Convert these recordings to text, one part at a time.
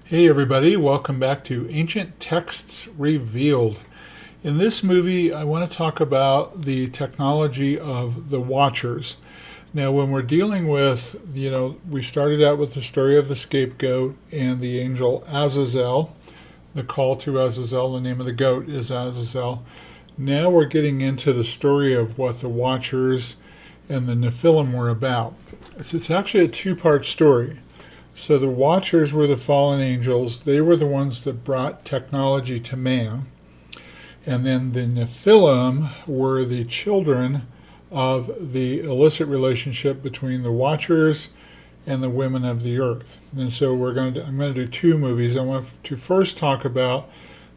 Hey everybody, welcome back to Ancient Texts Revealed. In this movie, I want to talk about the technology of the Watchers. Now, when we're dealing with, we started out with the story of the scapegoat and the angel Azazel. The call to Azazel, the name of the goat is Azazel. Now we're getting into the story of what the Watchers and the Nephilim were about. It's actually a two-part story. So the Watchers were the fallen angels. They were the ones that brought technology to man. And then the Nephilim were the children of the illicit relationship between the Watchers and the women of the earth. And so I'm going to do two movies. I want to first talk about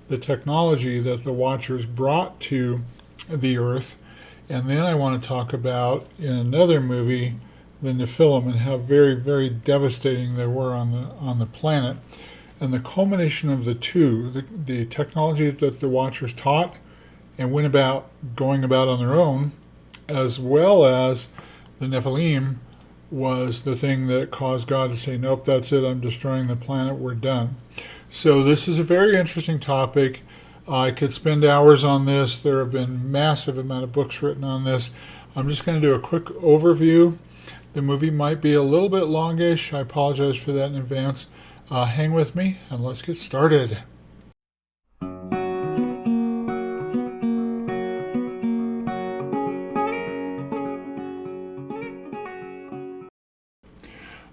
the technology that the Watchers brought to the earth. And then I want to talk about, in another movie, the Nephilim and how very, very devastating they were on the planet. And the culmination of the two, the technology that the Watchers taught and went about going about on their own, as well as the Nephilim, was the thing that caused God to say, nope, that's it, I'm destroying the planet, we're done. So this is a very interesting topic. I could spend hours on this. There have been massive amount of books written on this. I'm just going to do a quick overview. The movie might be a little bit longish. I apologize for that in advance. Hang with me and let's get started.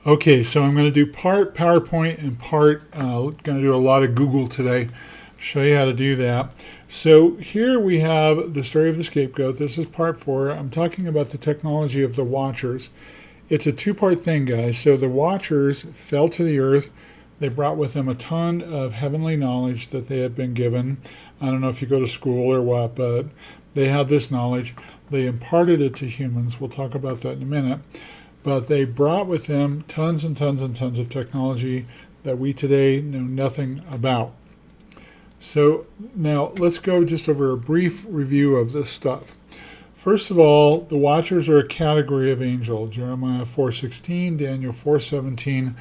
Okay, so I'm going to do part PowerPoint and part going to do a lot of Google today. Show you how to do that. So here we have the story of the scapegoat. This is part 4. I'm talking about the technology of the Watchers. It's a two-part thing, guys. So the Watchers fell to the earth. They brought with them a ton of heavenly knowledge that they had been given. I don't know if you go to school or what, but they had this knowledge. They imparted it to humans. We'll talk about that in a minute. But they brought with them tons and tons and tons of technology that we today know nothing about. So now let's go just over a brief review of this stuff. First of all, the Watchers are a category of angel. Jeremiah 4:16, Daniel 4:17.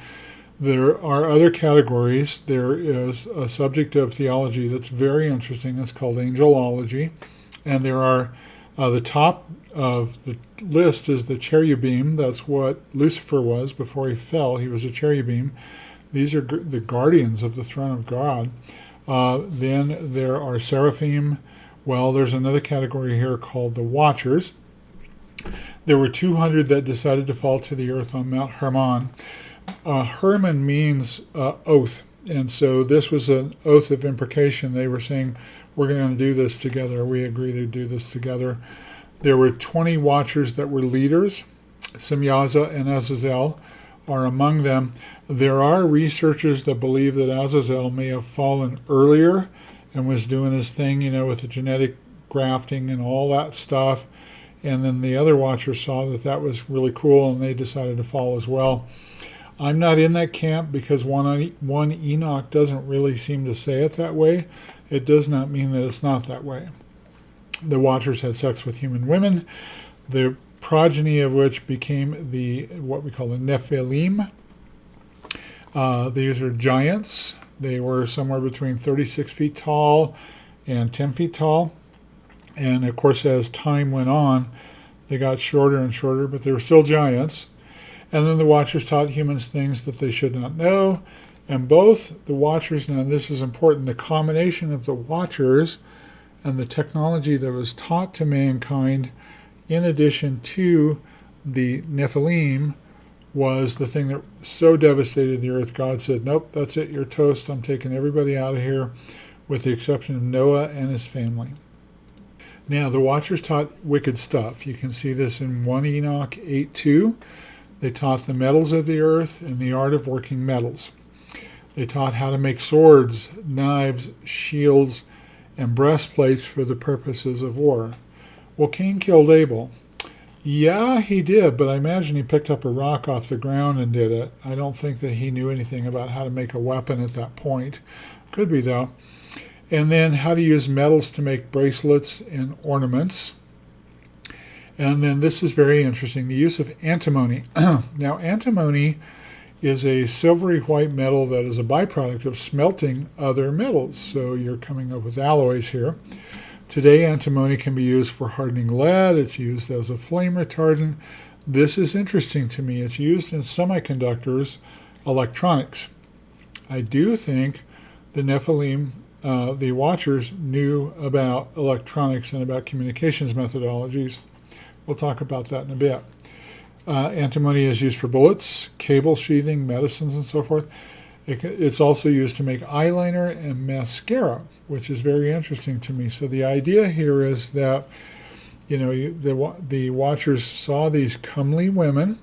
There are other categories. There is a subject of theology that's very interesting. It's called angelology. And there are the top of the list is the cherubim. That's what Lucifer was before he fell. He was a cherubim. These are the guardians of the throne of God. Then there are seraphim. Well, there's another category here called the Watchers. There were 200 that decided to fall to the earth on Mount Hermon. Hermon means oath, and so this was an oath of imprecation. They were saying, we're going to do this together. We agree to do this together. There were 20 Watchers that were leaders. Semyaza and Azazel are among them. There are researchers that believe that Azazel may have fallen earlier and was doing his thing, with the genetic grafting and all that stuff. And then the other Watchers saw that that was really cool, and they decided to fall as well. I'm not in that camp because one Enoch doesn't really seem to say it that way. It does not mean that it's not that way. The Watchers had sex with human women, the progeny of which became what we call the Nephilim. These are giants. They were somewhere between 36 feet tall and 10 feet tall. And of course, as time went on, they got shorter and shorter, but they were still giants. And then the Watchers taught humans things that they should not know. And both the Watchers, now this is important, the combination of the Watchers and the technology that was taught to mankind, in addition to the Nephilim, was the thing that so devastated the earth. God said, nope, that's it, you're toast. I'm taking everybody out of here, with the exception of Noah and his family. Now, the Watchers taught wicked stuff. You can see this in 1 Enoch 8:2. They taught the metals of the earth and the art of working metals. They taught how to make swords, knives, shields, and breastplates for the purposes of war. Well, Cain killed Abel. Yeah, he did, but I imagine he picked up a rock off the ground and did it. I don't think that he knew anything about how to make a weapon at that point. Could be, though. And then how to use metals to make bracelets and ornaments. And then this is very interesting, the use of antimony. Now, antimony is a silvery white metal that is a byproduct of smelting other metals. So you're coming up with alloys here. Today, antimony can be used for hardening lead. It's used as a flame retardant. This is interesting to me. It's used in semiconductors, electronics. I do think the Nephilim, the Watchers, knew about electronics and about communications methodologies. We'll talk about that in a bit. Antimony is used for bullets, cable sheathing, medicines, and so forth. It's also used to make eyeliner and mascara, which is very interesting to me. So the idea here is that, you know, the Watchers saw these comely women,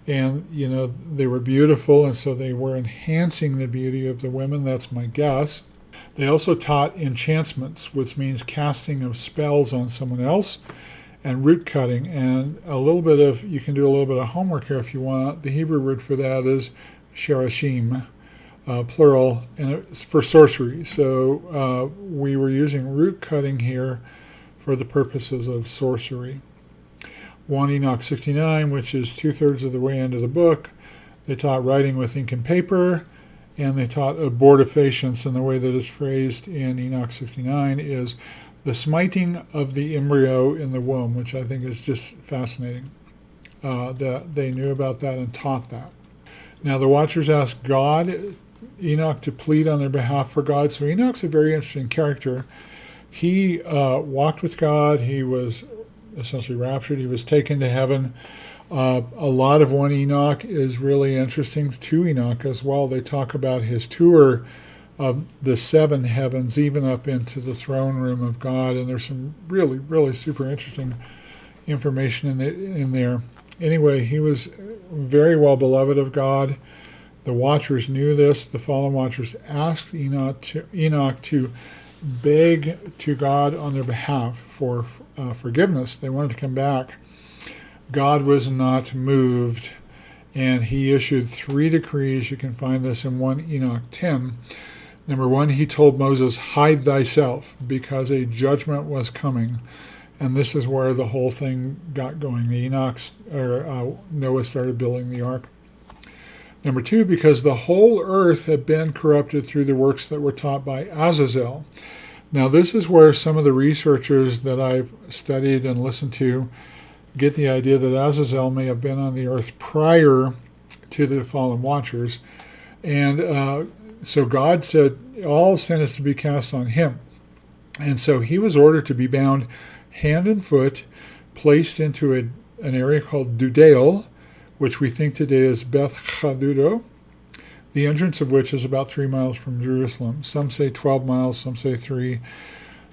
and, you know, they were beautiful, and so they were enhancing the beauty of the women. That's my guess. They also taught enchantments, which means casting of spells on someone else, and root cutting. And you can do a little bit of homework here if you want. The Hebrew word for that is sharashim, plural, and it's for sorcery. So we were using root cutting here for the purposes of sorcery. 1 Enoch 69, which is 2/3 of the way into the book, they taught writing with ink and paper, and they taught abortifacients, and the way that it's phrased in Enoch 69 is the smiting of the embryo in the womb, which I think is just fascinating, that they knew about that and taught that. Now the Watchers asked Enoch to plead on their behalf for God. So Enoch's a very interesting character. He walked with God. He was essentially raptured. He was taken to heaven. A lot of 1 Enoch is really interesting. 2 Enoch as well. They talk about his tour of the 7 heavens, even up into the throne room of God. And there's some really, really super interesting information in there. Anyway, he was very well beloved of God. The Watchers knew this. The fallen Watchers asked Enoch to beg to God on their behalf for forgiveness. They wanted to come back. God was not moved, and he issued 3 decrees. You can find this in 1 Enoch 10. Number 1, he told Moses, "Hide thyself, because a judgment was coming." And this is where the whole thing got going. Noah started building the ark. Number 2, because the whole earth had been corrupted through the works that were taught by Azazel. Now this is where some of the researchers that I've studied and listened to get the idea that Azazel may have been on the earth prior to the fallen Watchers. And so God said all sin is to be cast on him. And so he was ordered to be bound hand and foot, placed into an area called Dudael, which we think today is Beth Chadudo, the entrance of which is about 3 miles from Jerusalem. Some say 12 miles, some say 3.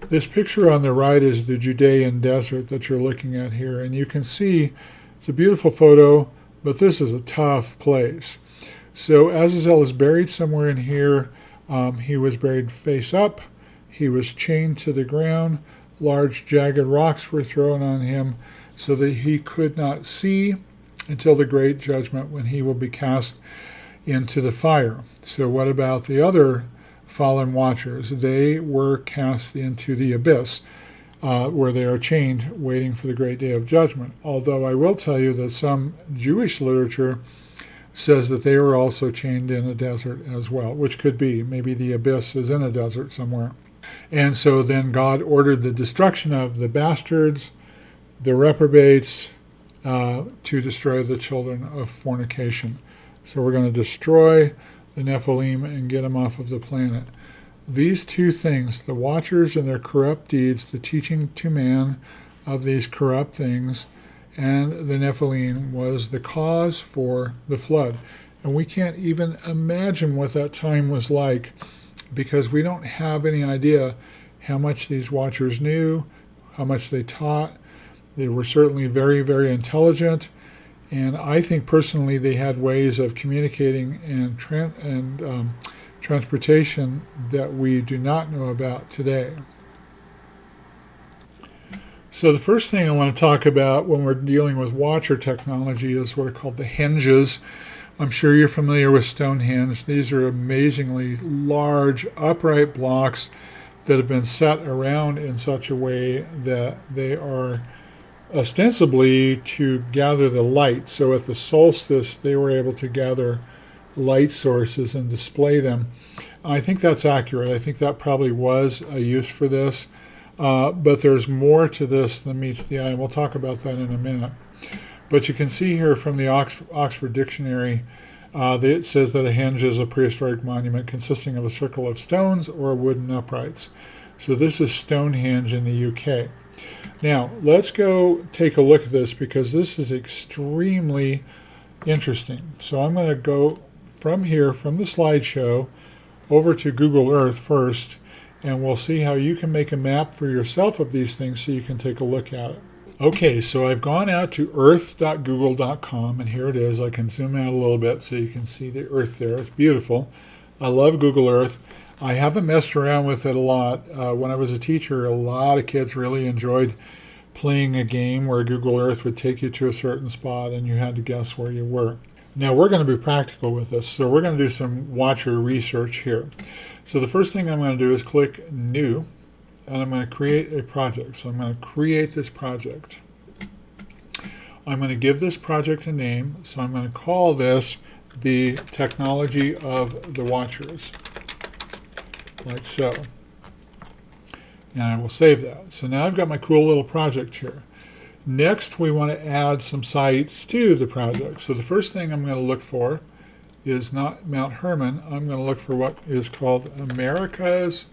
This picture on the right is the Judean desert that you're looking at here, and you can see it's a beautiful photo, but this is a tough place. So Azazel is buried somewhere in here. He was buried face up. He was chained to the ground. Large jagged rocks were thrown on him so that he could not see until the great judgment, when he will be cast into the fire. So what about the other fallen Watchers? They were cast into the abyss, where they are chained, waiting for the great day of judgment. Although I will tell you that some Jewish literature says that they were also chained in a desert as well, which could be. Maybe the abyss is in a desert somewhere. And so then God ordered the destruction of the bastards, the reprobates, to destroy the children of fornication. So we're going to destroy the Nephilim and get them off of the planet. These 2 things, the Watchers and their corrupt deeds, the teaching to man of these corrupt things, and the Nephilim, was the cause for the flood. And we can't even imagine what that time was like, because we don't have any idea how much these Watchers knew, how much they taught. They were certainly very, very intelligent, and I think personally they had ways of communicating and transportation that we do not know about today. So the first thing I want to talk about when we're dealing with Watcher technology is what are called the henges. I'm sure you're familiar with Stonehenge. These are amazingly large, upright blocks that have been set around in such a way that they are ostensibly to gather the light. So at the solstice, they were able to gather light sources and display them. I think that's accurate. I think that probably was a use for this. But there's more to this than meets the eye, and we'll talk about that in a minute. But you can see here from the Oxford Dictionary, it says that a henge is a prehistoric monument consisting of a circle of stones or wooden uprights. So this is Stonehenge in the UK. Now, let's go take a look at this because this is extremely interesting. So I'm going to go from here, from the slideshow, over to Google Earth first, and we'll see how you can make a map for yourself of these things so you can take a look at it. Okay, so I've gone out to earth.google.com, and here it is. I can zoom out a little bit so you can see the Earth there. It's beautiful. I love Google Earth. I haven't messed around with it a lot. When I was a teacher, a lot of kids really enjoyed playing a game where Google Earth would take you to a certain spot and you had to guess where you were. Now we're going to be practical with this, so we're going to do some watcher research here. So the first thing I'm going to do is click New, and I'm going to create a project. So I'm going to create this project. I'm going to give this project a name, so I'm going to call this the Technology of the Watchers, like so. And I will save that. So now I've got my cool little project here. Next, we want to add some sites to the project. So the first thing I'm going to look for is not Mount Hermon. I'm going to look for what is called America's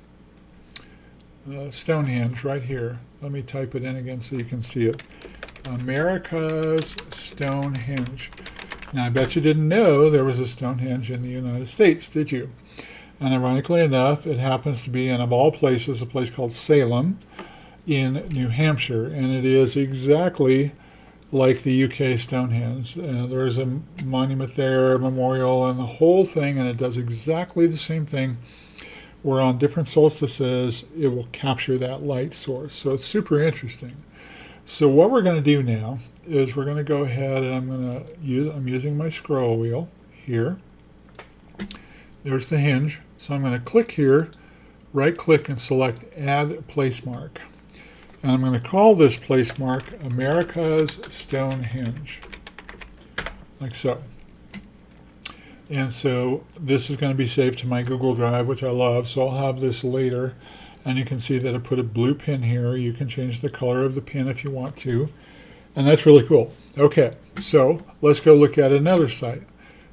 Stonehenge right here. Let me type it in again so you can see it. America's Stonehenge. Now, I bet you didn't know there was a Stonehenge in the United States, did you? And ironically enough, it happens to be in, of all places, a place called Salem in New Hampshire, and it is exactly like the UK Stonehenge. There's a monument there, a memorial, and the whole thing, and it does exactly the same thing, where on different solstices, it will capture that light source. So it's super interesting. So what we're going to do now is we're going to go ahead and I'm using my scroll wheel here. There's the hinge. So I'm going to click here, right click and select Add Place Mark. And I'm going to call this place mark America's Stonehenge, like so. And so this is going to be saved to my Google Drive, which I love, so I'll have this later. And you can see that I put a blue pin here. You can change the color of the pin if you want to. And that's really cool. Okay, so let's go look at another site.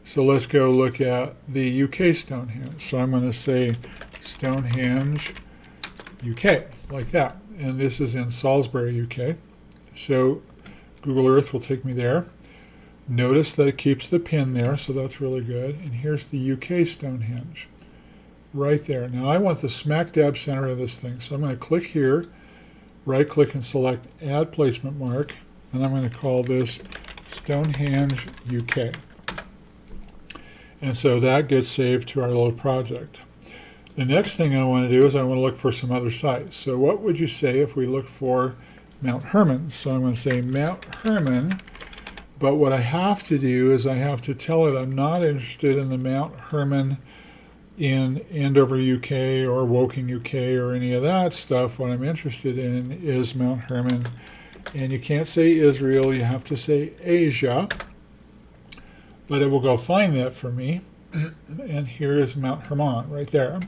So let's go look at the UK Stonehenge. So I'm going to say Stonehenge UK, like that. And this is in Salisbury, UK. So Google Earth will take me there. Notice that it keeps the pin there, so that's really good. And here's the UK Stonehenge, right there. Now I want the smack dab center of this thing. So I'm going to click here, right click and select Add Placement Mark. And I'm going to call this Stonehenge UK. And so that gets saved to our little project. The next thing I want to do is I want to look for some other sites. So what would you say if we look for Mount Hermon? So I'm going to say Mount Hermon, but what I have to do is I have to tell it I'm not interested in the Mount Hermon in Andover, UK or Woking, UK or any of that stuff. What I'm interested in is Mount Hermon. And you can't say Israel, you have to say Asia. But it will go find that for me. And here is Mount Hermon right there.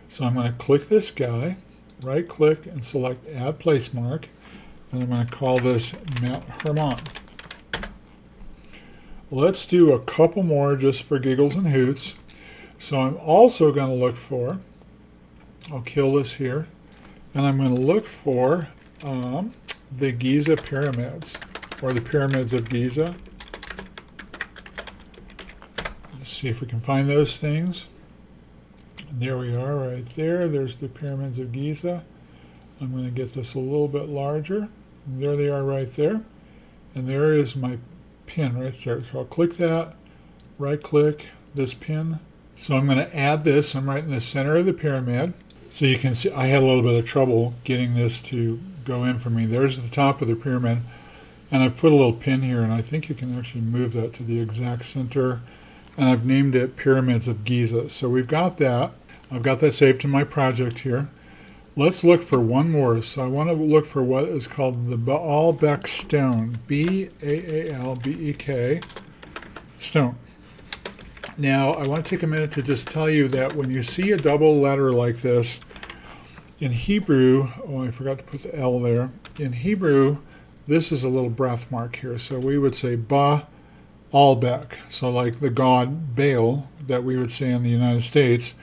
So I'm going to click this guy, right click and select Add Place Mark, and I'm going to call this Mount Hermon. Let's do a couple more just for giggles and hoots. So I'm also going to look for, I'll kill this here, and I'm going to look for the Giza pyramids, or the pyramids of Giza. Let's see if we can find those things. And there we are right there. There's the pyramids of Giza. I'm going to get this a little bit larger. And there they are right there. And there is my pin right there. So I'll click that, right click this pin. So I'm going to add this. I'm right in the center of the pyramid. So you can see I had a little bit of trouble getting this to go in for me. There's the top of the pyramid. And I've put a little pin here, and I think you can actually move that to the exact center. And I've named it Pyramids of Giza. So we've got that. I've got that saved to my project here. Let's look for one more. So I want to look for what is called the Baalbek stone. Baalbek stone. Now, I want to take a minute to just tell you that when you see a double letter like this, in Hebrew, oh, I forgot to put the L there. In Hebrew, this is a little breath mark here. So we would say Baalbek. So like the god Baal that we would say in the United States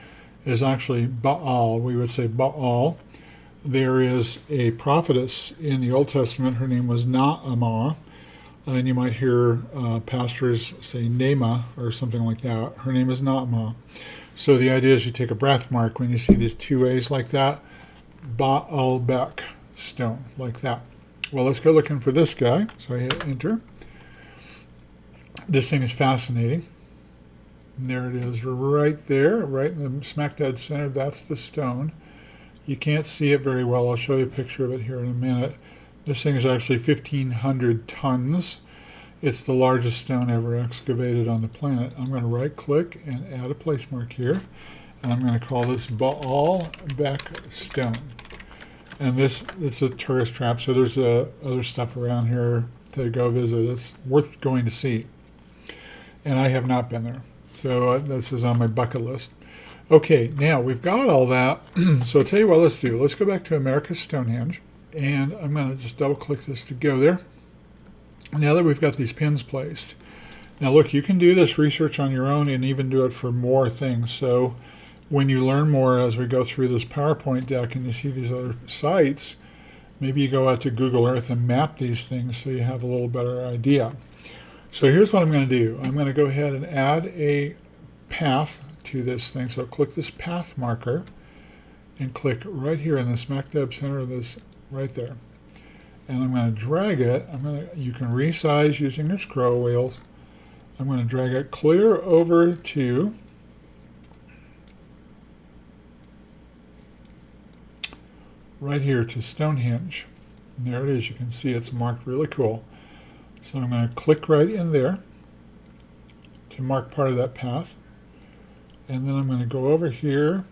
is actually Baal. We would say Baal. There is a prophetess in the Old Testament. Her name was Naamah. And you might hear pastors say Nama or something like that. Her name is Naamah. So the idea is you take a breath mark when you see these two A's like that. Baalbek stone, like that. Well, let's go looking for this guy. So I hit enter. This thing is fascinating. And there it is right there, right in the smack dead center. That's the stone. You can't see it very well. I'll show you a picture of it here in a minute. This thing is actually 1,500 tons. It's the largest stone ever excavated on the planet. I'm going to right click and add a place mark here. And I'm going to call this Baalbek stone. And it's a tourist trap, so there's other stuff around here to go visit. It's worth going to see. And I have not been there. So this is on my bucket list. Okay, now we've got all that. So I'll tell you what let's do. Let's go back to America's Stonehenge. And I'm going to just double click this to go there. Now that we've got these pins placed. Now look, you can do this research on your own and even do it for more things. So when you learn more as we go through this PowerPoint deck and you see these other sites, maybe you go out to Google Earth and map these things so you have a little better idea. So here's what I'm going to do. I'm going to go ahead and add a path to this thing. So click this path marker and click right here in the smack dab center of this, right there. And I'm going to drag it. You can resize using your scroll wheels. I'm going to drag it clear over to right here to Stonehenge. And there it is. You can see it's marked really cool. So I'm going to click right in there to mark part of that path. And then I'm going to go over here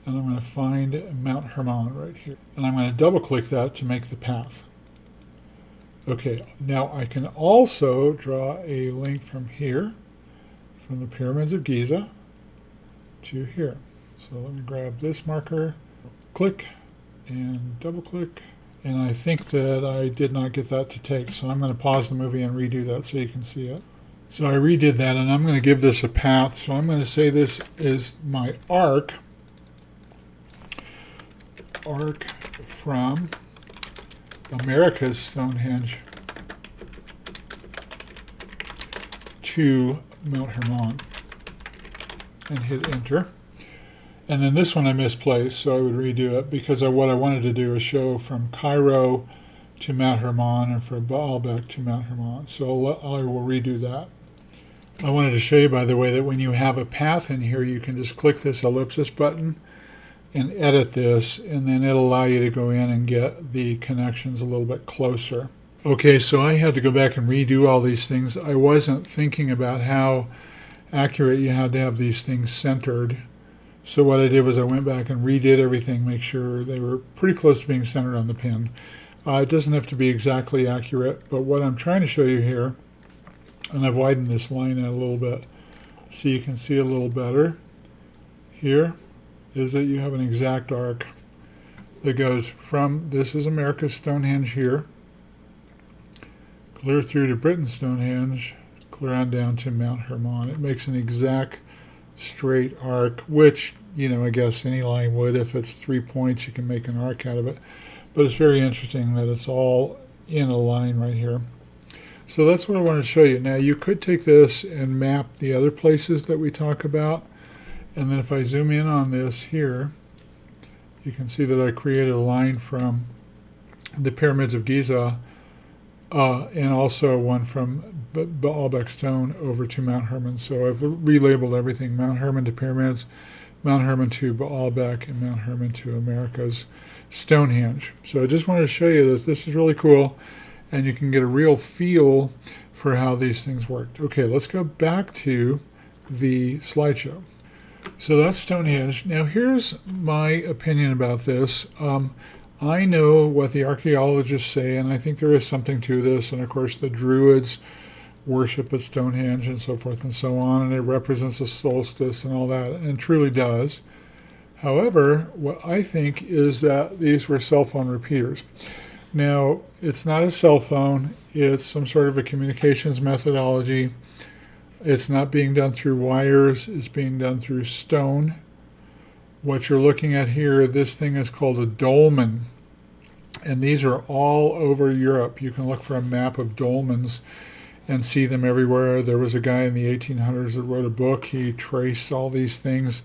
and I'm going to find Mount Hermon right here. And I'm going to double click that to make the path. Okay, now I can also draw a link from here, from the Pyramids of Giza to here. So let me grab this marker, click, and double click. And I think that I did not get that to take, so I'm going to pause the movie and redo that so you can see it. So I redid that, and I'm going to give this a path. So I'm going to say this is my arc from America's Stonehenge to Mount Hermon, and hit enter. And then this one I misplaced, so I would redo it because what I wanted to do is show from Cairo to Mount Hermon and from Baalbek to Mount Hermon. So I will redo that. I wanted to show you, by the way, that when you have a path in here, you can just click this ellipsis button and edit this, and then it'll allow you to go in and get the connections a little bit closer. Okay, so I had to go back and redo all these things. I wasn't thinking about how accurate you had to have these things centered. So what I did was I went back and redid everything, make sure they were pretty close to being centered on the pin. It doesn't have to be exactly accurate, but what I'm trying to show you here, and I've widened this line out a little bit so you can see a little better here, is that you have an exact arc that goes from, this is America's Stonehenge here, clear through to Britain's Stonehenge, clear on down to Mount Hermon. It makes an exact straight arc, which, I guess any line would. If it's 3 points, you can make an arc out of it. But it's very interesting that it's all in a line right here. So that's what I want to show you. Now, you could take this and map the other places that we talk about. And then if I zoom in on this here, you can see that I created a line from the Pyramids of Giza and also one from Baalbek Stone over to Mount Hermon. So I've relabeled everything: Mount Hermon to Pyramids, Mount Hermon to Baalbek, and Mount Hermon to America's Stonehenge. So I just wanted to show you this. This is really cool, and you can get a real feel for how these things worked. Okay, let's go back to the slideshow. So that's Stonehenge. Now, here's my opinion about this. I know what the archaeologists say, and I think there is something to this. And of course, the Druids worship at Stonehenge and so forth and so on, and it represents the solstice and all that, and it truly does. However, what I think is that these were cell phone repeaters. Now, it's not a cell phone, it's some sort of a communications methodology. It's not being done through wires, it's being done through stone. What you're looking at here, this thing is called a dolmen, and these are all over Europe. You can look for a map of dolmens and see them everywhere. There was a guy in the 1800s that wrote a book. He traced all these things,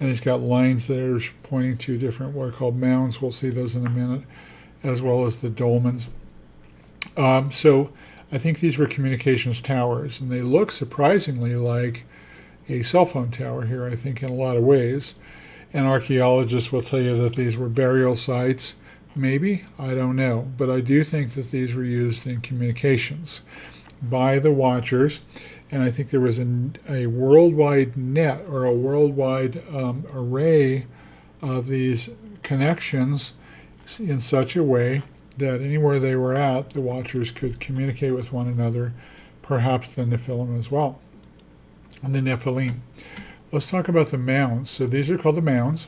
and he's got lines there pointing to different what are called mounds. We'll see those in a minute, as well as the dolmens. So I think these were communications towers, and they look surprisingly like a cell phone tower here, I think, in a lot of ways. And archaeologists will tell you that these were burial sites. Maybe, I don't know. But I do think that these were used in communications by the watchers. And I think there was a worldwide net or a worldwide array of these connections in such a way that anywhere they were at, the watchers could communicate with one another, perhaps the Nephilim as well, and the Nephilim. Let's talk about the mounds. So these are called the mounds.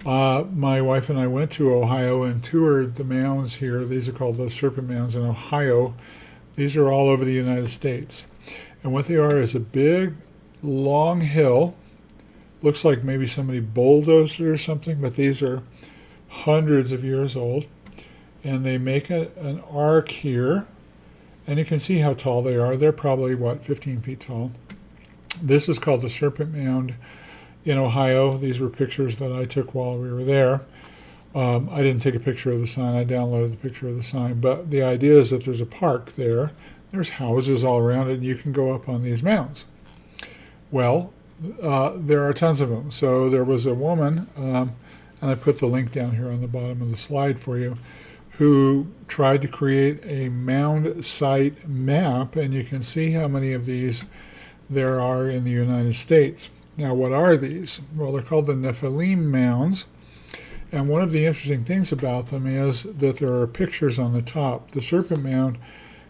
My wife and I went to Ohio and toured the mounds here. These are called the Serpent Mounds in Ohio. These are all over the United States. And what they are is a big, long hill. Looks like maybe somebody bulldozed it or something, but these are hundreds of years old. And they make an arc here. And you can see how tall they are. They're probably, 15 feet tall. This is called the Serpent Mound in Ohio. These were pictures that I took while we were there. I didn't take a picture of the sign. I downloaded the picture of the sign. But the idea is that there's a park there. There's houses all around it, and you can go up on these mounds. Well, there are tons of them. So there was a woman, and I put the link down here on the bottom of the slide for you, who tried to create a mound site map, and you can see how many of these there are in the United States. Now, what are these? Well, they're called the Nephilim mounds, and one of the interesting things about them is that there are pictures on the top. The serpent mound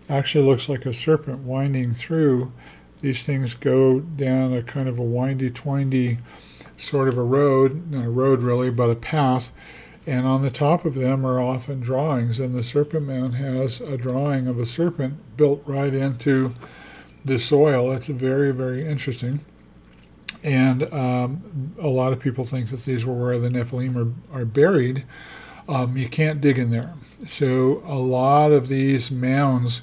actually looks like a serpent winding through. These things go down a kind of a windy-twindy sort of a road, not a road really, but a path, and on the top of them are often drawings, and the serpent mound has a drawing of a serpent built right into the soil. It's very, very interesting. And a lot of people think that these were where the Nephilim are buried. You can't dig in there. So a lot of these mounds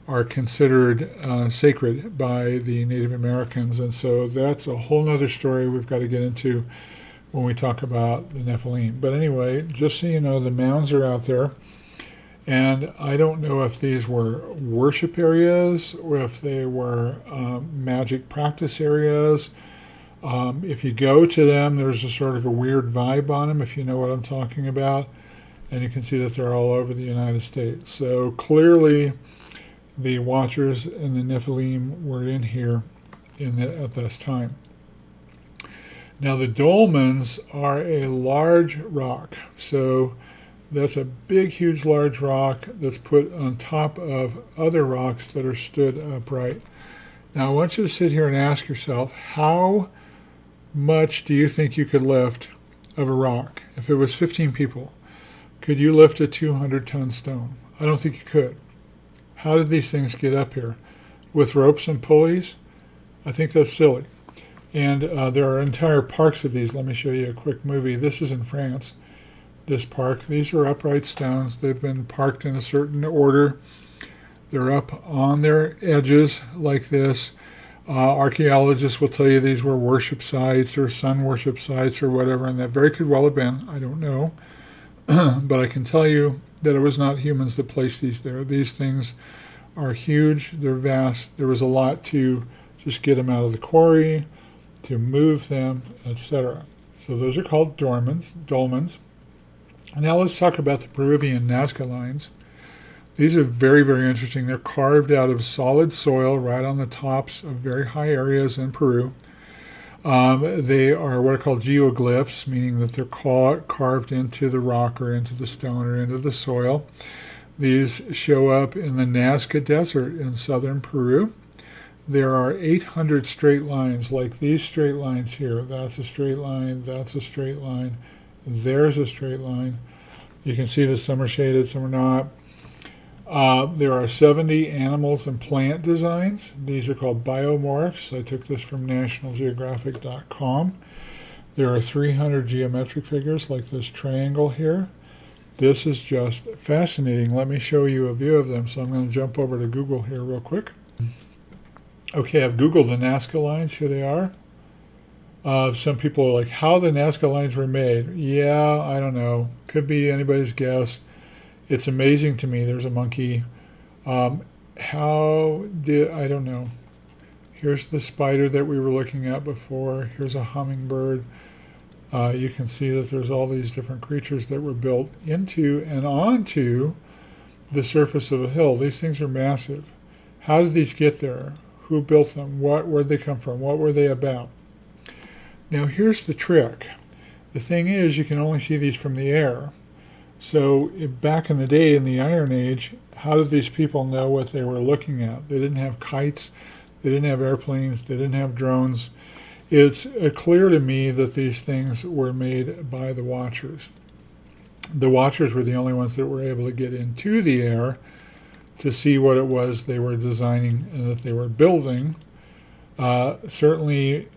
are considered sacred by the Native Americans. And so that's a whole nother story we've got to get into when we talk about the Nephilim. But anyway, just so you know, the mounds are out there. And I don't know if these were worship areas or if they were magic practice areas. If you go to them, there's a sort of a weird vibe on them, if you know what I'm talking about. And you can see that they're all over the United States. So clearly, the watchers and the Nephilim were in here at this time. Now, the dolmens are a large rock. So that's a big, huge, large rock that's put on top of other rocks that are stood upright. Now, I want you to sit here and ask yourself, how much do you think you could lift of a rock? If it was 15 people, could you lift a 200-ton stone? I don't think you could. How did these things get up here? With ropes and pulleys? I think that's silly. And there are entire parks of these. Let me show you a quick movie. This is in France, this park. These are upright stones. They've been parked in a certain order. They're up on their edges like this. Archaeologists will tell you these were worship sites or sun worship sites or whatever, and that very could well have been. I don't know. But I can tell you that it was not humans that placed these there. These things are huge. They're vast. There was a lot to just get them out of the quarry, to move them, etc. So those are called dolmens. Now let's talk about the Peruvian Nazca lines. These are very, very interesting. They're carved out of solid soil right on the tops of very high areas in Peru. They are what are called geoglyphs, meaning that they're carved into the rock or into the stone or into the soil. These show up in the Nazca Desert in southern Peru. There are 800 straight lines, like these straight lines here. That's a straight line, that's a straight line, there's a straight line. You can see that some are shaded, some are not. There are 70 animals and plant designs. These are called biomorphs. I took this from nationalgeographic.com. There are 300 geometric figures like this triangle here. This is just fascinating. Let me show you a view of them. So I'm going to jump over to Google here real quick. Okay, I've Googled the Nazca lines. Here they are. Some people are like, how the Nazca lines were made. Yeah, I don't know. Could be anybody's guess. It's amazing to me. There's a monkey. I don't know. Here's the spider that we were looking at before. Here's a hummingbird. You can see that there's all these different creatures that were built into and onto the surface of a hill. These things are massive. How did these get there? Who built them? Where'd they come from? What were they about? Now here's the trick. The thing is, you can only see these from the air. So back in the day, in the Iron Age, how did these people know what they were looking at? They didn't have kites, they didn't have airplanes, they didn't have drones. It's clear to me that these things were made by the Watchers. The Watchers were the only ones that were able to get into the air to see what it was they were designing and that they were building. Certainly,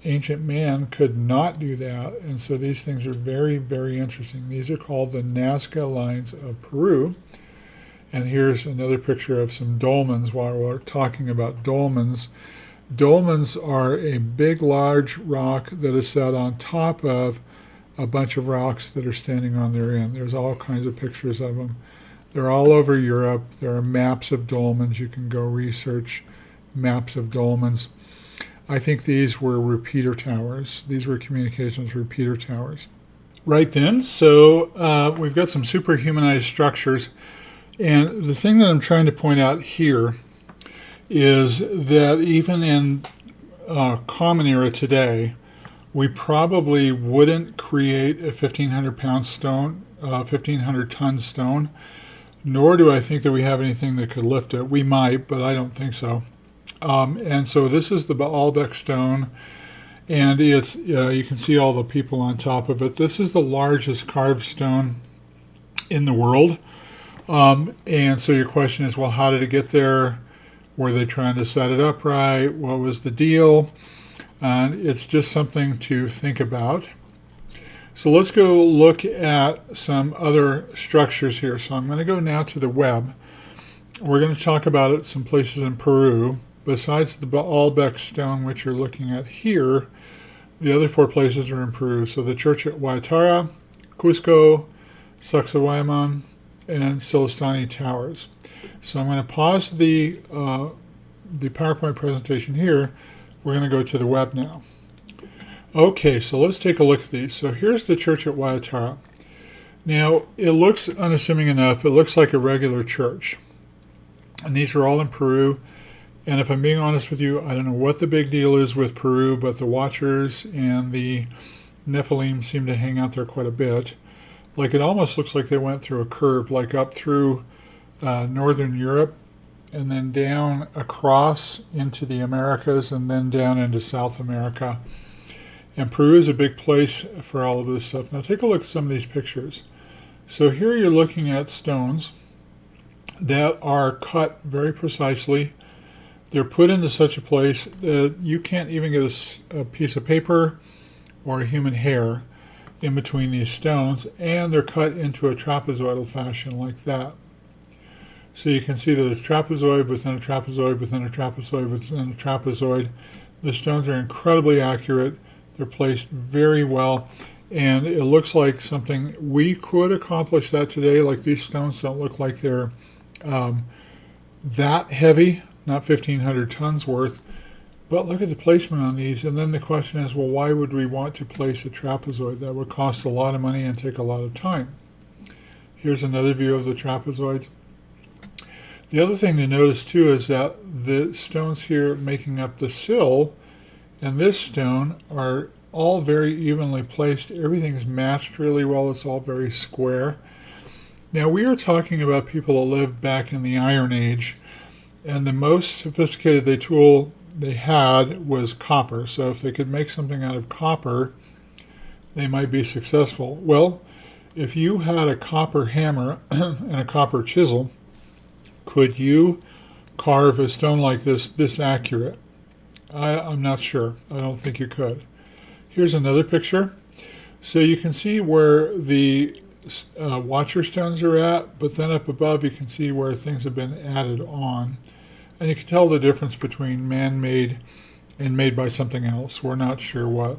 ancient man could not do that, and so these things are very, very interesting. These are called the Nazca lines of Peru. And here's another picture of some dolmens while we're talking about dolmens. Dolmens are a big, large rock that is set on top of a bunch of rocks that are standing on their end. There's all kinds of pictures of them. They're all over Europe. There are maps of dolmens. You can go research maps of dolmens. I think these were repeater towers. These were communications repeater towers. Right then, so we've got some superhumanized structures. And the thing that I'm trying to point out here is that even in common era today, we probably wouldn't create a 1,500-pound stone, 1,500-ton stone, nor do I think that we have anything that could lift it. We might, but I don't think so. And so this is the Baalbek stone, and it's you can see all the people on top of it. This is the largest carved stone in the world. And so your question is, well, how did it get there? Were they trying to set it up right? What was the deal? And it's just something to think about. So let's go look at some other structures here. So I'm going to go now to the web. We're going to talk about it some places in Peru. Besides the Baalbek stone, which you're looking at here, the other 4 places are in Peru. So the church at Huaytara, Cusco, Sacsayhuaman, and Silistani Towers. So I'm going to pause the PowerPoint presentation here. We're going to go to the web now. Okay, so let's take a look at these. So here's the church at Huaytara. Now, it looks unassuming enough. It looks like a regular church. And these are all in Peru. And if I'm being honest with you, I don't know what the big deal is with Peru, but the Watchers and the Nephilim seem to hang out there quite a bit. Like it almost looks like they went through a curve, like up through northern Europe and then down across into the Americas and then down into South America. And Peru is a big place for all of this stuff. Now take a look at some of these pictures. So here you're looking at stones that are cut very precisely. They're put into such a place that you can't even get a piece of paper or a human hair in between these stones, and they're cut into a trapezoidal fashion like that. So you can see that it's trapezoid within a trapezoid within a trapezoid within a trapezoid. The stones are incredibly accurate. They're placed very well, and it looks like something we could accomplish that today. Like these stones don't look like they're that heavy, not 1,500 tons worth. But look at the placement on these, and then the question is, well, why would we want to place a trapezoid? That would cost a lot of money and take a lot of time. Here's another view of the trapezoids. The other thing to notice too is that the stones here making up the sill and this stone are all very evenly placed. Everything's matched really well. It's all very square. Now, we are talking about people that lived back in the Iron Age, and the most sophisticated tool they had was copper. So if they could make something out of copper, they might be successful. Well, if you had a copper hammer and a copper chisel, could you carve a stone like this accurate? I'm not sure. I don't think you could. Here's another picture. So you can see where the watcher stones are at, but then up above you can see where things have been added on. And you can tell the difference between man-made and made by something else. We're not sure what.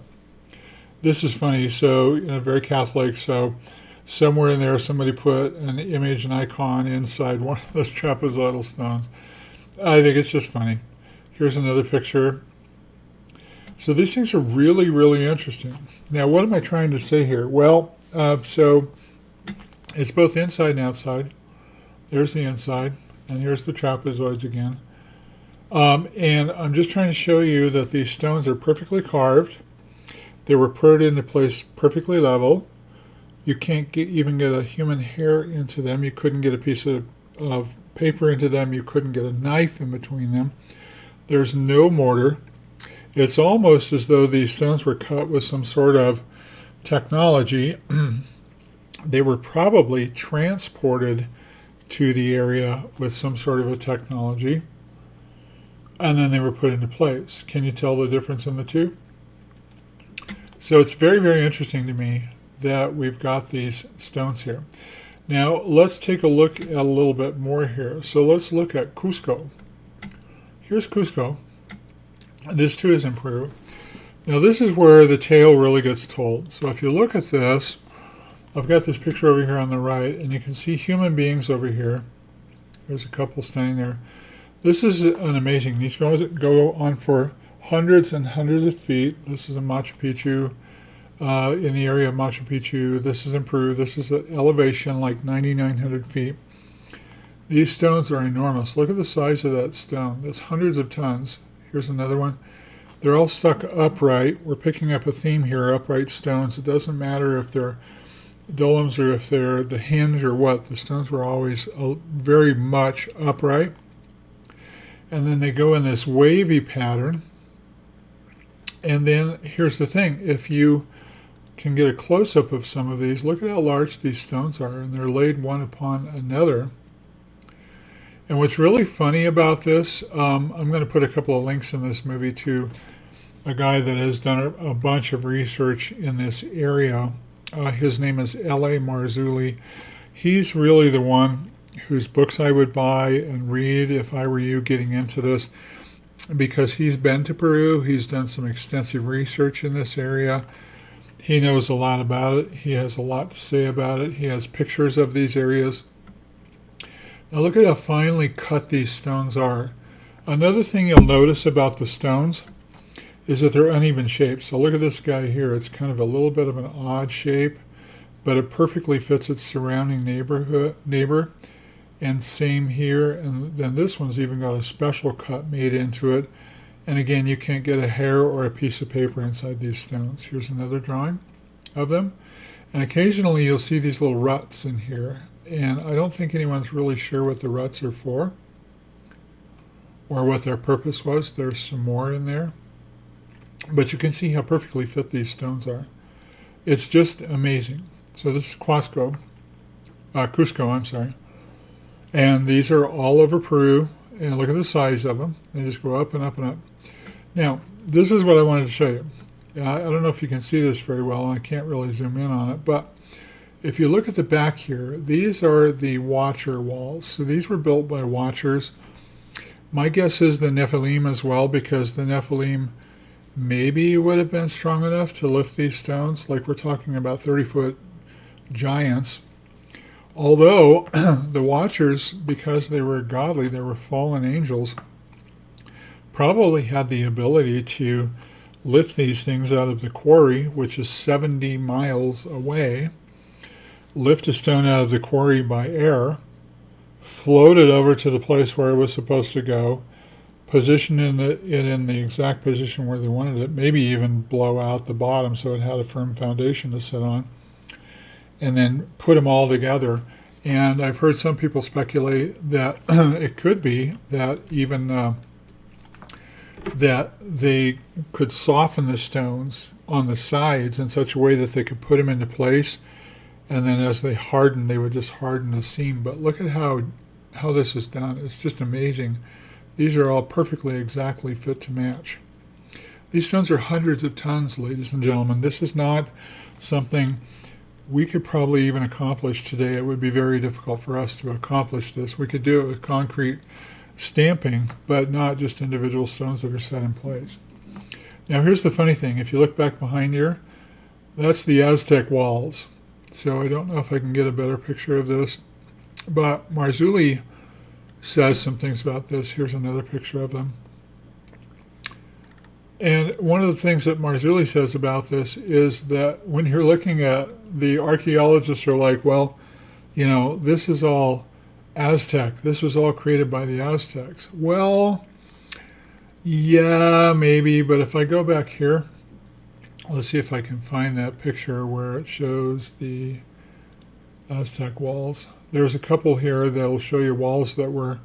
This is funny. So, very Catholic. So somewhere in there somebody put an image, an icon inside one of those trapezoidal stones. I think it's just funny. Here's another picture. So these things are really, really interesting. Now, what am I trying to say here? Well, so it's both inside and outside. There's the inside, and here's the trapezoids again. And I'm just trying to show you that these stones are perfectly carved. They were put into place perfectly level. You can't even get a human hair into them. You couldn't get a piece of paper into them. You couldn't get a knife in between them. There's no mortar. It's almost as though these stones were cut with some sort of technology. They were probably transported to the area with some sort of a technology, and then they were put into place. Can you tell the difference in the two? So it's very, very interesting to me that we've got these stones here. Now let's take a look at a little bit more here. So let's look at Cusco. Here's Cusco. This too is in Peru. Now this is where the tale really gets told. So if you look at this, I've got this picture over here on the right, and you can see human beings over here. There's a couple standing there. This is an amazing. These go on for hundreds and hundreds of feet. This is in Machu Picchu, in the area of Machu Picchu. This is in Peru. This is at elevation like 9,900 feet. These stones are enormous. Look at the size of that stone. That's hundreds of tons. Here's another one. They're all stuck upright. We're picking up a theme here, upright stones. It doesn't matter if they're domes or if they're the hinge or what. The stones were always very much upright. And then they go in this wavy pattern. And then here's the thing. If you can get a close-up of some of these, look at how large these stones are, and they're laid one upon another. And what's really funny about this, I'm going to put a couple of links in this movie to a guy that has done a bunch of research in this area. His name is L.A. Marzulli. He's really the one whose books I would buy and read if I were you getting into this, because he's been to Peru. He's done some extensive research in this area. He knows a lot about it. He has a lot to say about it. He has pictures of these areas. Now look at how finely cut these stones are. Another thing you'll notice about the stones is that they're uneven shapes. So look at this guy here. It's kind of a little bit of an odd shape, but it perfectly fits its surrounding neighbor. And same here. And then this one's even got a special cut made into it. And again, you can't get a hair or a piece of paper inside these stones. Here's another drawing of them. And occasionally you'll see these little ruts in here. And I don't think anyone's really sure what the ruts are for or what their purpose was. There's some more in there. But you can see how perfectly fit these stones are. It's just amazing. So this is Cusco, I'm sorry. And these are all over Peru. And look at the size of them. They just go up and up and up. Now, this is what I wanted to show you. I don't know if you can see this very well, and I can't really zoom in on it, but if you look at the back here, these are the watcher walls. So these were built by watchers. My guess is the Nephilim as well, because the Nephilim maybe would have been strong enough to lift these stones. Like, we're talking about 30-foot giants. Although the watchers, because they were godly, they were fallen angels, probably had the ability to lift these things out of the quarry, which is 70 miles away, lift a stone out of the quarry by air, float it over to the place where it was supposed to go, position it in the exact position where they wanted it, maybe even blow out the bottom so it had a firm foundation to sit on, and then put them all together. And I've heard some people speculate that it could be that even that they could soften the stones on the sides in such a way that they could put them into place, and then as they harden, they would just harden the seam. But look at how this is done. It's just amazing. These are all perfectly exactly fit to match. These stones are hundreds of tons, ladies and gentlemen. This is not something we could probably even accomplish today. It would be very difficult for us to accomplish this. We could do it with concrete stamping, but not just individual stones that are set in place. Now here's the funny thing. If you look back behind here, that's the Aztec walls. So I don't know if I can get a better picture of this, but Marzulli says some things about this. Here's another picture of them. And one of the things that Marzulli says about this is that when you're looking at, the archaeologists are like, well, you know, this is all Aztec. This was all created by the Aztecs. Well, yeah, maybe, but if I go back here, let's see if I can find that picture where it shows the Aztec walls. There's a couple here that will show you walls that were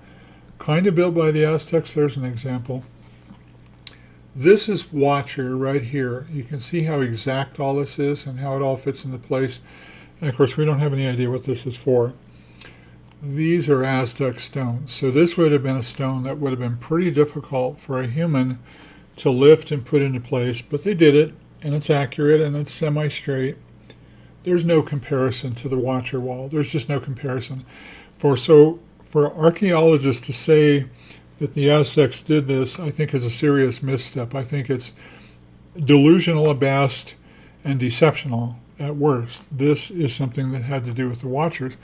kind of built by the Aztecs. There's an example. This is Watcher right here. You can see how exact all this is and how it all fits into place. And of course, we don't have any idea what this is for. These are Aztec stones. So this would have been a stone that would have been pretty difficult for a human to lift and put into place, but they did it, and it's accurate and it's semi-straight. There's no comparison to the Watcher wall. There's just no comparison. For archaeologists to say that the Aztecs did this, I think is a serious misstep. I think it's delusional at best and deceptional at worst. This is something that had to do with the Watchers.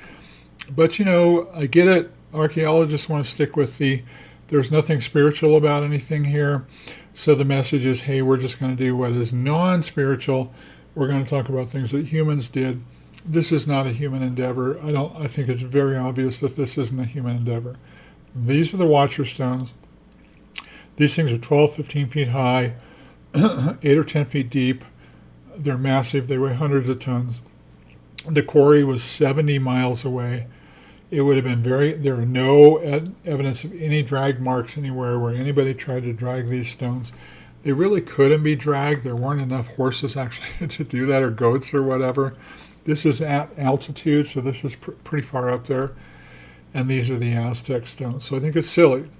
But, you know, I get it. Archaeologists want to stick with there's nothing spiritual about anything here. So the message is, hey, we're just going to do what is non-spiritual. We're going to talk about things that humans did. This is not a human endeavor. I think it's very obvious that this isn't a human endeavor. These are the Watcher stones. These things are 12, 15 feet high, 8 or 10 feet deep. They're massive. They weigh hundreds of tons. The quarry was 70 miles away. It would have been there are no evidence of any drag marks anywhere where anybody tried to drag these stones. They really couldn't be dragged. There weren't enough horses actually to do that, or goats or whatever. This is at altitude, so this is pretty far up there. And these are the Aztec stones. So I think it's silly.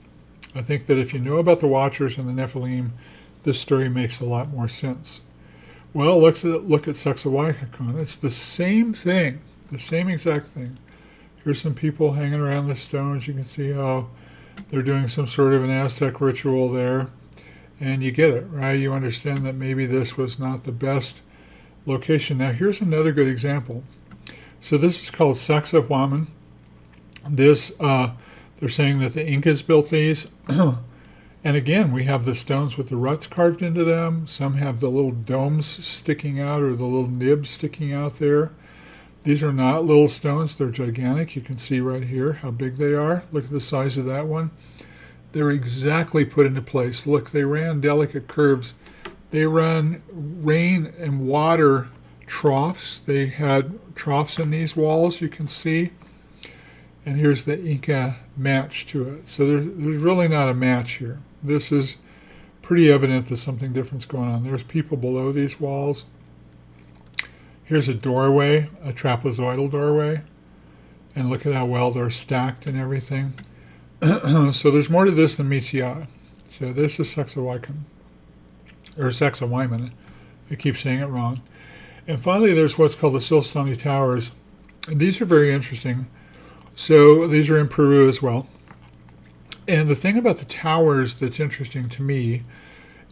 I think that if you know about the Watchers and the Nephilim, this story makes a lot more sense. Well, let's look at Sacsayhuaman. It's the same thing, the same exact thing. Here's some people hanging around the stones. You can see how they're doing some sort of an Aztec ritual there. And you get it, right? You understand that maybe this was not the best location. Now, here's another good example. So this is called Sacsayhuaman. This, they're saying that the Incas built these. And again, we have the stones with the ruts carved into them. Some have the little domes sticking out, or the little nibs sticking out there. These are not little stones. They're gigantic. You can see right here how big they are. Look at the size of that one. They're exactly put into place. Look, they ran delicate curves. They run rain and water troughs. They had troughs in these walls, you can see. And here's the Inca match to it. So there's really not a match here. This is pretty evident that something different's going on. There's people below these walls. Here's a doorway, a trapezoidal doorway. And look at how well they're stacked and everything. So there's more to this than meets the eye. So this is Sacsayhuaman, or Sacsayhuaman. I keep saying it wrong. And finally, there's what's called the Silstani Towers. And these are very interesting. So these are in Peru as well. And the thing about the towers that's interesting to me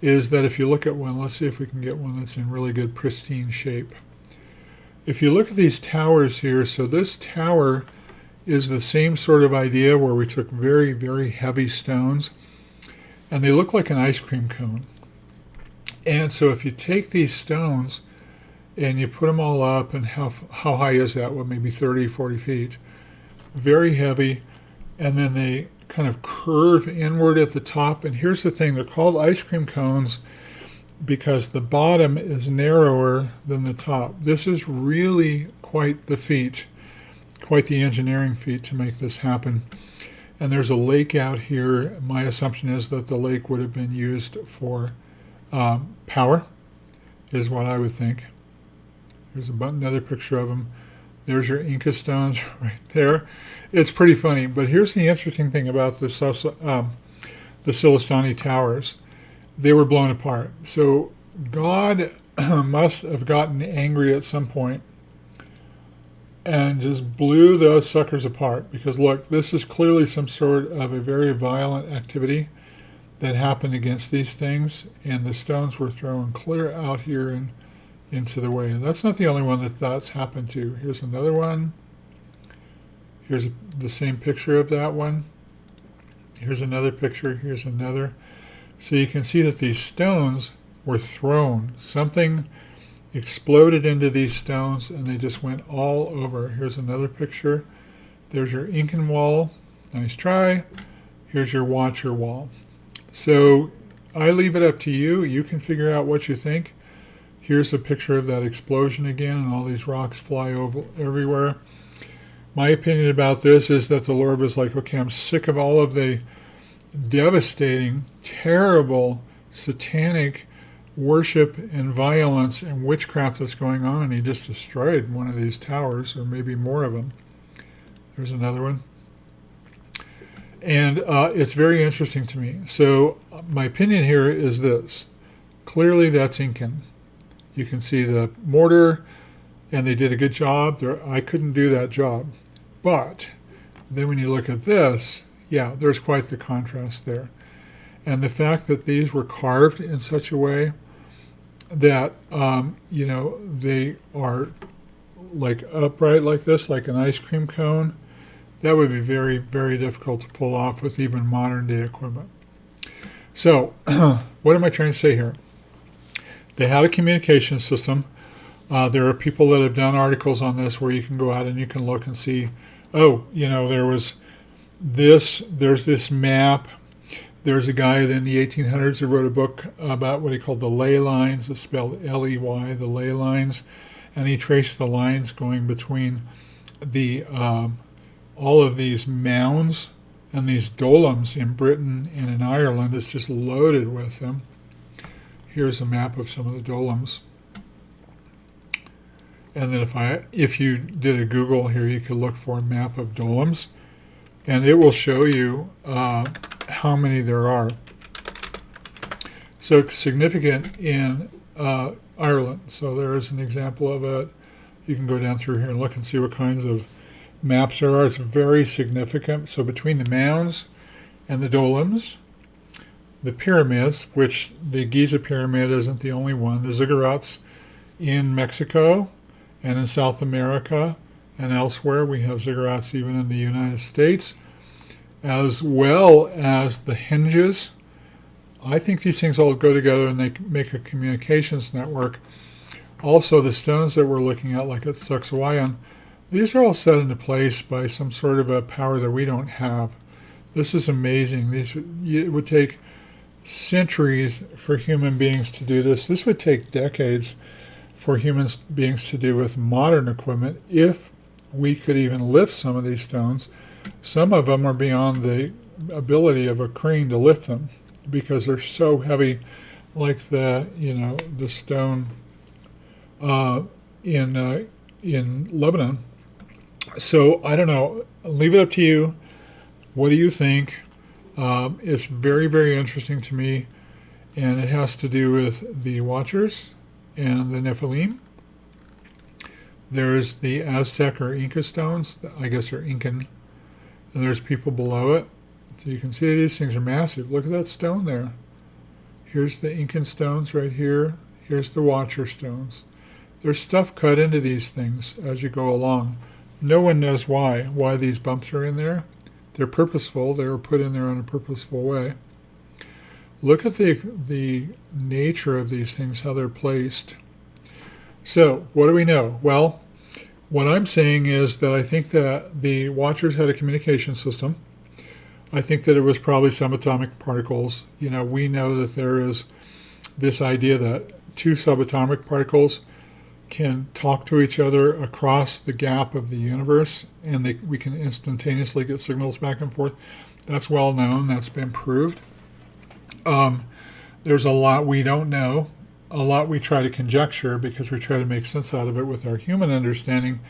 is that if you look at one, let's see if we can get one that's in really good pristine shape. If you look at these towers here, so this tower is the same sort of idea where we took very, very heavy stones, and they look like an ice cream cone. And so if you take these stones and you put them all up, and how high is that? Well, maybe 30, 40 feet. Very heavy. And then they kind of curve inward at the top. And here's the thing, they're called ice cream cones because the bottom is narrower than the top. This is really quite the feat, quite the engineering feat to make this happen. And there's a lake out here. My assumption is that the lake would have been used for power, is what I would think. There's another picture of them. There's your Inca stones right there. It's pretty funny, but here's the interesting thing about the Silistani towers. They were blown apart. So God must have gotten angry at some point and just blew those suckers apart. Because look, this is clearly some sort of a very violent activity that happened against these things, and the stones were thrown clear out here and into the way. And that's not the only one that that's happened to. Here's another one. Here's the same picture of that one. Here's another picture. Here's another. So you can see that these stones were thrown. Something exploded into these stones and they just went all over. Here's another picture. There's your Incan wall. Nice try. Here's your Watcher wall. So I leave it up to you. You can figure out what you think. Here's a picture of that explosion again, and all these rocks fly over everywhere. My opinion about this is that the Lord was like, okay, I'm sick of all of the devastating, terrible, satanic worship and violence and witchcraft that's going on, and he just destroyed one of these towers, or maybe more of them. There's another one. And it's very interesting to me. So my opinion here is this. Clearly that's Incan. You can see the mortar, and they did a good job. I couldn't do that job. But then when you look at this, yeah, there's quite the contrast there. And the fact that these were carved in such a way that, they are like upright like this, like an ice cream cone, that would be very, very difficult to pull off with even modern day equipment. So what am I trying to say here? They had a communication system. There are people that have done articles on this where you can go out and you can look and see, there's this map. There's a guy in the 1800s who wrote a book about what he called the ley lines. It's spelled L-E-Y, the ley lines. And he traced the lines going between the all of these mounds and these dolems in Britain and in Ireland. It's just loaded with them. Here's a map of some of the dolems. And then if you did a Google here, you could look for a map of dolems, and it will show you how many there are. So it's significant in Ireland. So there is an example of it. You can go down through here and look and see what kinds of maps there are. It's very significant. So between the mounds and the dolems, the pyramids, which the Giza pyramid isn't the only one, the ziggurats in Mexico and in South America and elsewhere. We have ziggurats even in the United States, as well as the hinges. I think these things all go together and they make a communications network. Also, the stones that we're looking at, like at Sacsayhuaman, these are all set into place by some sort of a power that we don't have. This is amazing. It would take centuries for human beings to do this. This would take decades for human beings to do with modern equipment if we could even lift some of these stones. Some of them are beyond the ability of a crane to lift them because they're so heavy, like the stone in Lebanon. So I don't know. I'll leave it up to you. What do you think? It's very, very interesting to me, and it has to do with the Watchers and the Nephilim. There's the Aztec or Inca stones. I guess they're Incan. And there's people below it. So you can see these things are massive. Look at that stone there. Here's the Incan stones right here. Here's the Watcher stones. There's stuff cut into these things as you go along. No one knows why these bumps are in there. They're purposeful. They were put in there in a purposeful way. Look at the nature of these things, how they're placed. So what do we know? Well, what I'm saying is that I think that the Watchers had a communication system. I think that it was probably subatomic particles. You know, we know that there is this idea that two subatomic particles can talk to each other across the gap of the universe, and we can instantaneously get signals back and forth. That's well known. That's been proved. There's a lot we don't know, a lot we try to conjecture because we try to make sense out of it with our human understanding.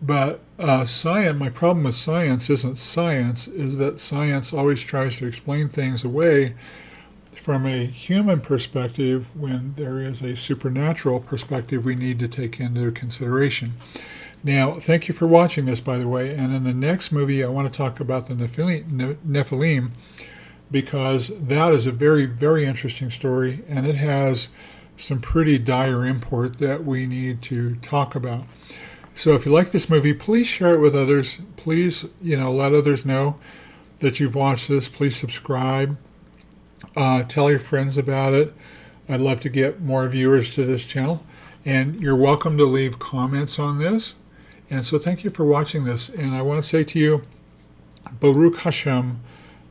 But science, my problem with science isn't science, is that science always tries to explain things away from a human perspective when there is a supernatural perspective we need to take into consideration. Now, thank you for watching this, by the way. And in the next movie, I want to talk about the Nephilim, because that is a very, very interesting story, and it has some pretty dire import that we need to talk about. So if you like this movie, please share it with others. Please, let others know that you've watched this. Please subscribe. Tell your friends about it. I'd love to get more viewers to this channel. And you're welcome to leave comments on this. And so thank you for watching this. And I want to say to you, Baruch Hashem,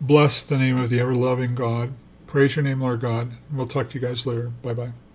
bless the name of the ever-loving God. Praise your name, Lord God. We'll talk to you guys later. Bye-bye.